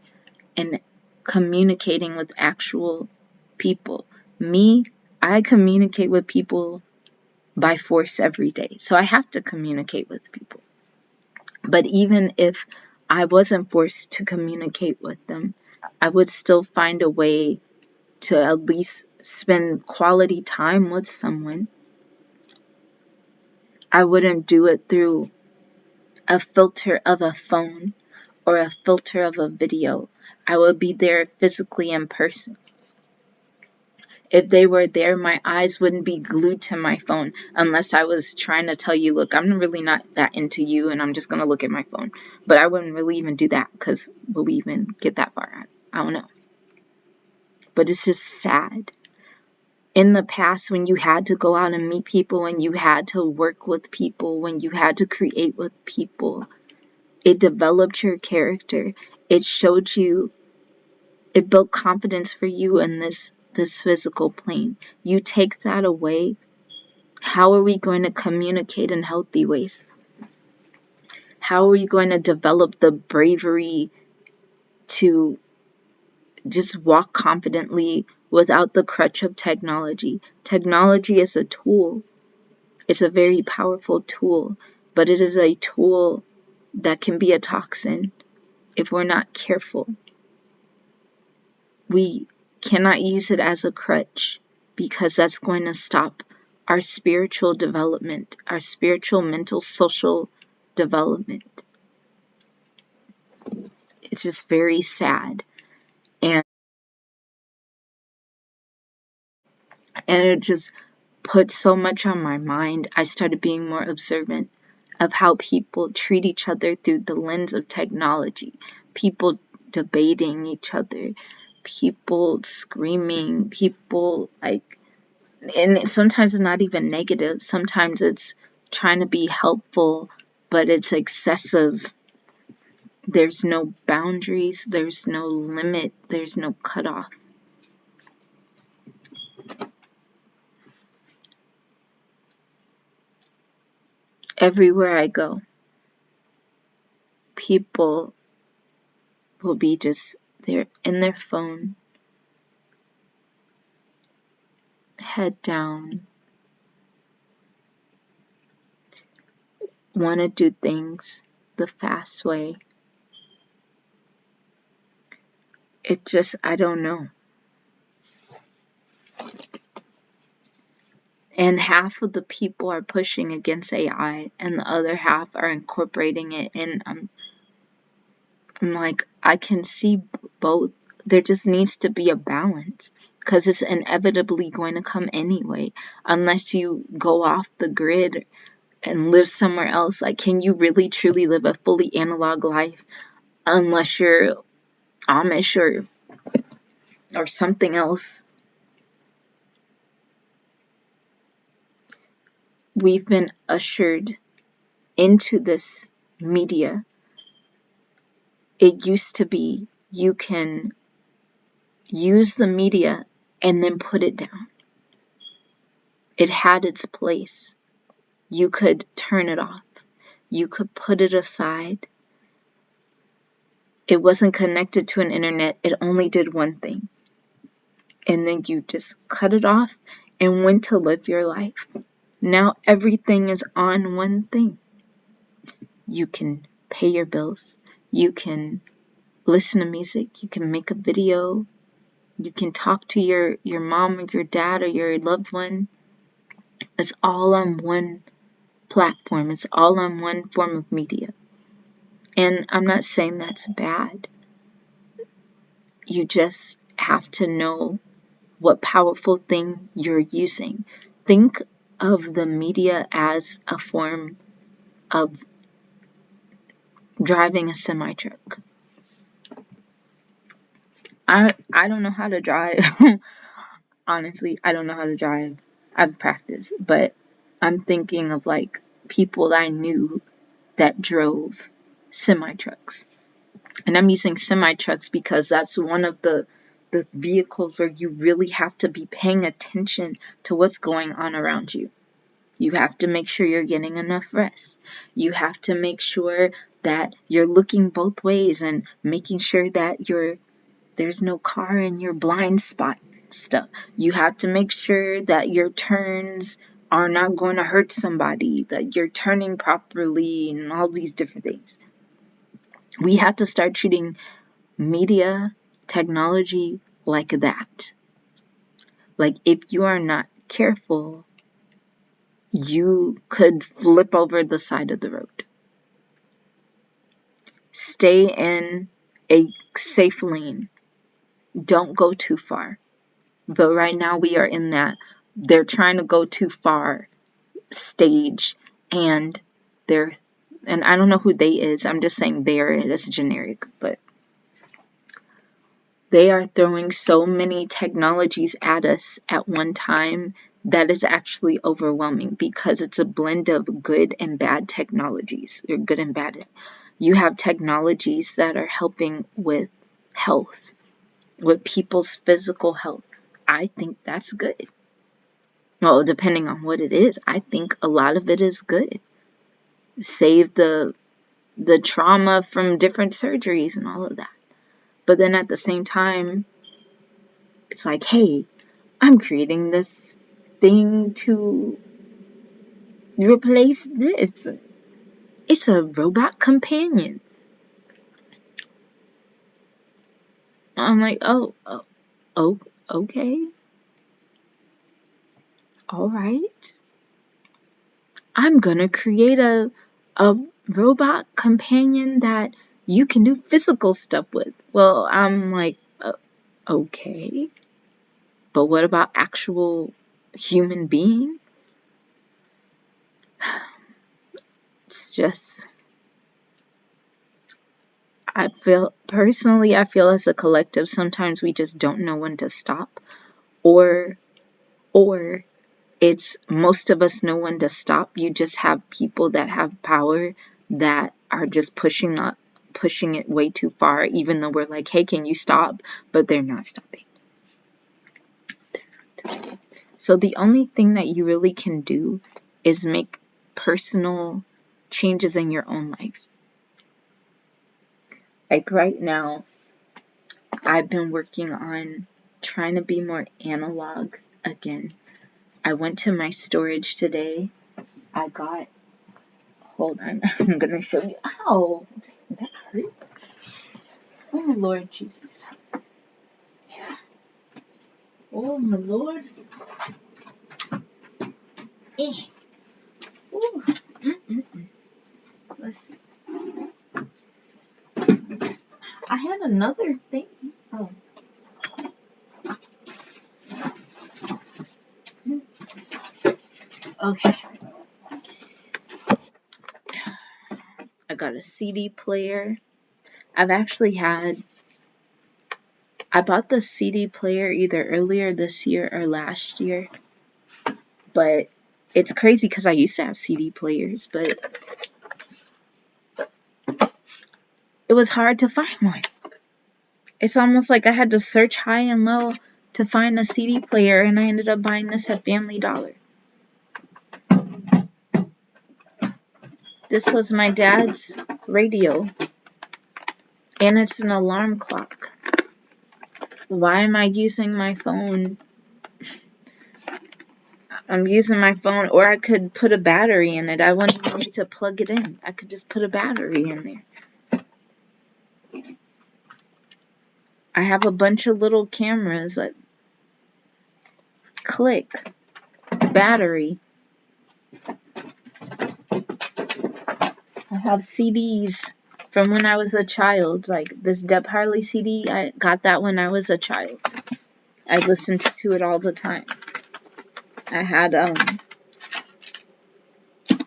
and communicating with actual people. Me, I communicate with people by force every day, so I have to communicate with people. But even if I wasn't forced to communicate with them, I would still find a way to at least spend quality time with someone. I wouldn't do it through a filter of a phone or a filter of a video. I would be there physically in person. If they were there, my eyes wouldn't be glued to my phone unless I was trying to tell you, look, I'm really not that into you and I'm just going to look at my phone. But I wouldn't really even do that, because will we even get that far? I don't know. But it's just sad. In the past, when you had to go out and meet people, when you had to work with people, when you had to create with people, it developed your character. It showed you, it built confidence for you in this physical plane. You take that away, how are we going to communicate in healthy ways? How are we going to develop the bravery to just walk confidently without the crutch of technology? Technology is a tool. It's a very powerful tool, but it is a tool that can be a toxin if we're not careful. We cannot use it as a crutch. because that's going to stop our spiritual development, our spiritual, mental, social development. It's just very sad. And it just put so much on my mind. I started being more observant of how people treat each other through the lens of technology. People debating each other, people screaming, people like, and sometimes it's not even negative. Sometimes it's trying to be helpful, but it's excessive. There's no boundaries, there's no limit, there's no cutoff. Everywhere I go, people will be just there in their phone, head down, want to do things the fast way. It just, I don't know. And half of the people are pushing against AI, and the other half are incorporating it. And I'm like, I can see both. There just needs to be a balance, because it's inevitably going to come anyway, unless you go off the grid and live somewhere else. Like, can you really truly live a fully analog life unless you're Amish or something else? We've been ushered into this media. It used to be you can use the media and then put it down. It had its place. You could turn it off. You could put it aside. It wasn't connected to an internet. It only did one thing. And then you just cut it off and went to live your life. Now everything is on one thing. You can pay your bills. You can listen to music. You can make a video. You can talk to your mom or your dad or your loved one. It's all on one platform. It's all on one form of media. And I'm not saying that's bad. You just have to know what powerful thing you're using. Think of the media as a form of driving a semi-truck. I don't know how to drive. Honestly, I don't know how to drive. I've practiced, but I'm thinking of like people I knew that drove semi-trucks. And I'm using semi-trucks because that's one of the vehicles where you really have to be paying attention to what's going on around you. You have to make sure you're getting enough rest. You have to make sure that you're looking both ways and making sure that there's no car in your blind spot stuff. You have to make sure that your turns are not going to hurt somebody, that you're turning properly, and all these different things. We have to start treating media, technology like that. Like, if you are not careful, you could flip over the side of the road. Stay in a safe lane. Don't go too far. But right now we are in that they're trying to go too far stage, and I don't know who they is. I'm just saying that's generic, but they are throwing so many technologies at us at one time that is actually overwhelming, because it's a blend of good and bad technologies, or good and bad. You have technologies that are helping with health, with people's physical health. I think that's good. Well, depending on what it is, I think a lot of it is good. Save the trauma from different surgeries and all of that. But then at the same time, it's like, hey, I'm creating this thing to replace this. It's a robot companion. I'm like, oh, okay. all right, I'm gonna create a robot companion that you can do physical stuff with. Well, I'm like, okay, but what about actual human being? It's just, I feel as a collective, sometimes we just don't know when to stop, or or it's most of us know when to stop. You just have people that have power that are just pushing it way too far, even though we're like, hey, can you stop? But they're not stopping. So the only thing that you really can do is make personal changes in your own life. Like right now, I've been working on trying to be more analog again. I went to my storage today. Hold on, I'm gonna show you. Ow, that hurt. Oh, Lord Jesus. Oh, my Lord. Eh. Ooh. Let's see. I had another thing. Oh. Okay. I got a CD player. I bought the CD player either earlier this year or last year. But it's crazy because I used to have CD players, but it was hard to find one. It's almost like I had to search high and low to find a CD player, and I ended up buying this at Family Dollar. This was my dad's radio, and it's an alarm clock. Why am I using my phone? I'm using my phone, or I could put a battery in it. I wouldn't need to plug it in. I could just put a battery in there. I have a bunch of little cameras that click, battery. I have CDs from when I was a child, like this Deb Harley CD. I got that when I was a child. I listened to it all the time. I had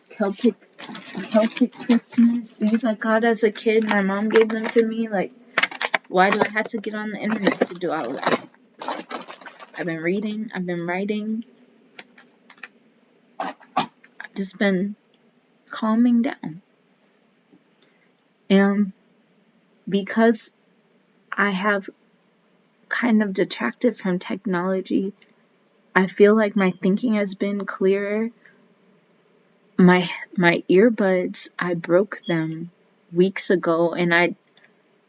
Celtic Christmas. These I got as a kid. My mom gave them to me. Like, why do I have to get on the internet to do all of that? I've been reading. I've been writing. I've just been calming down. And because I have kind of detracted from technology, I feel like my thinking has been clearer. My earbuds, I broke them weeks ago, and I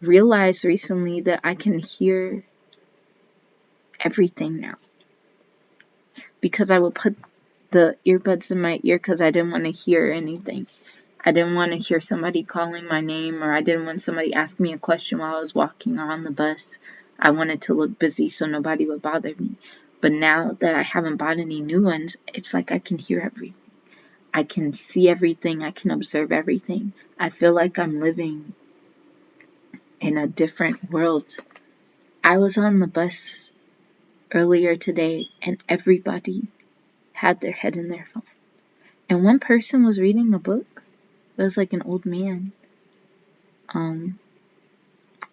realized recently that I can hear everything now. Because I would put the earbuds in my ear because I didn't want to hear anything. I didn't want to hear somebody calling my name, or I didn't want somebody asking me a question while I was walking or on the bus. I wanted to look busy so nobody would bother me. But now that I haven't bought any new ones, it's like I can hear everything. I can see everything. I can observe everything. I feel like I'm living in a different world. I was on the bus earlier today, and everybody had their head in their phone. And one person was reading a book. It was like an old man.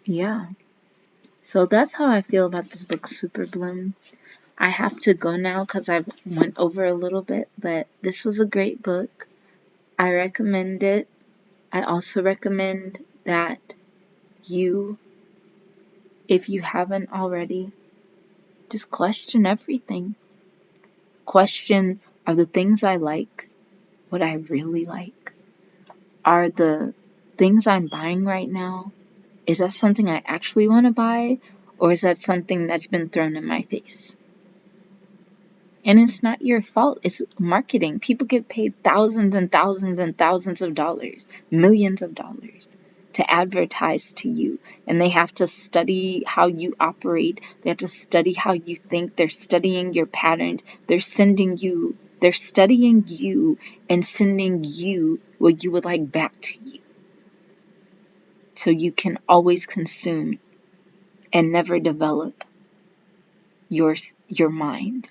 Yeah. So that's how I feel about this book, Superbloom. I have to go now because I went over a little bit, but this was a great book. I recommend it. I also recommend that you, if you haven't already, just question everything. Question, are the things I like what I really like? Are the things I'm buying right now, is that something I actually want to buy, or is that something that's been thrown in my face? And it's not your fault. It's marketing. People get paid thousands and thousands and thousands of dollars, millions of dollars, to advertise to you, and they have to study how you operate. They have to study how you think. They're studying your patterns. They're studying you and sending you what you would like back to you, so you can always consume and never develop your mind,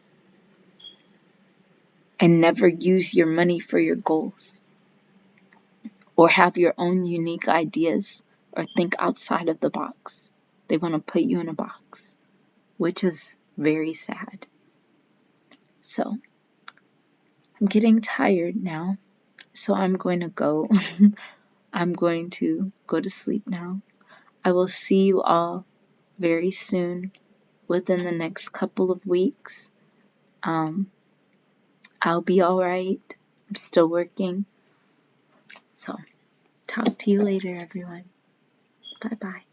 and never use your money for your goals, or have your own unique ideas, or think outside of the box. They want to put you in a box, which is very sad. So, I'm getting tired now, so I'm going to go. I'm going to go to sleep now. I will see you all very soon, within the next couple of weeks. I'll be all right. I'm still working. So, talk to you later, everyone. Bye-bye.